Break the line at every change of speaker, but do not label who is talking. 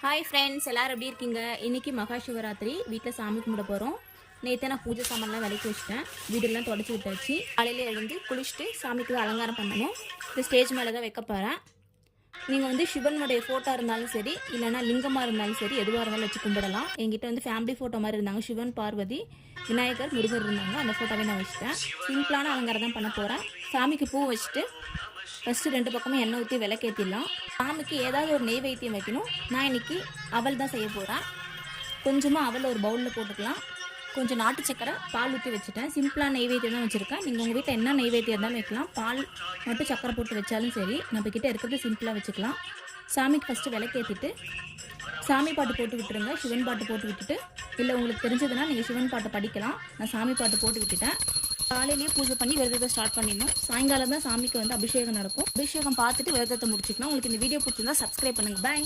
Hi friends, எல்லோரும் எப்படி இருக்கீங்க? இன்றைக்கி மகா சிவராத்திரி. வீட்டில் சாமி கும்பிட போகிறோம். நேற்று நான் பூஜை சாமான்லாம் விலைக்கு வச்சுட்டேன். வீடெல்லாம் தொடச்சி விட்டாச்சு. காலையில் எழுந்து குளிச்சுட்டு சாமிக்கு அலங்காரம் பண்ணணும். இந்த ஸ்டேஜ் மேலே தான் வைக்க போகிறேன். நீங்கள் சிவனுடைய ஃபோட்டோ இருந்தாலும் சரி, இல்லைனா லிங்கமாக இருந்தாலும் சரி, எதுவாக இருந்தாலும் வச்சு கும்பிடலாம். என்கிட்ட ஃபேமிலி ஃபோட்டோ மாதிரி இருந்தாங்க. சிவன், பார்வதி, விநாயகர், முருகர் இருந்தாங்க. அந்த ஃபோட்டோவே நான் வச்சுட்டேன். சிம்பிளான அலங்காரம் தான் பண்ண போகிறேன். சாமிக்கு பூ வச்சுட்டு ஃபஸ்ட்டு 2 பக்கமும் எண்ணெய் ஊற்றி விளக்கேற்றிடலாம். சாமிக்கு ஏதாவது ஒரு நெய்வேத்தியம் வைக்கணும். நான் இன்றைக்கி அவல் தான் செய்ய போகிறேன். கொஞ்சமாக அவல் ஒரு பவுலில் போட்டுக்கலாம். கொஞ்சம் நாட்டு சக்கரை, பால் ஊற்றி வச்சுட்டேன். சிம்பிளாக நெய்வேத்தியம் தான் வச்சுருக்கேன். நீங்கள் உங்கள் வீட்டில் என்ன நெய்வேத்தியம் இருந்தாலும் வைக்கலாம். பால் மட்டும் சக்கரை போட்டு வச்சாலும் சரி. நம்மக்கிட்ட இருக்கிறது சிம்பிளாக வச்சுக்கலாம். சாமிக்கு ஃபஸ்ட்டு விளக்கேற்றிட்டு சாமி பாட்டு போட்டு விட்டுருங்க. சிவன் பாட்டு போட்டு விட்டுட்டு, இல்லை உங்களுக்கு தெரிஞ்சதுன்னா நீங்கள் சிவன் பாட்டை படிக்கலாம். நான் சாமி பாட்டு போட்டு விட்டுட்டேன். காலையிலேயே பூஜை பண்ணி விரதத்தை ஸ்டார்ட் பண்ணிடணும். சாயங்காலம் தான் சாமிக்கு அபிஷேகம் நடக்கும். அபிஷேகம் பார்த்துட்டு விரதத்தை முடிச்சுக்கலாம். உங்களுக்கு இந்த வீடியோ பிடிச்சிருந்தா சப்ஸ்கிரைப் பண்ணுங்கள். பாய்.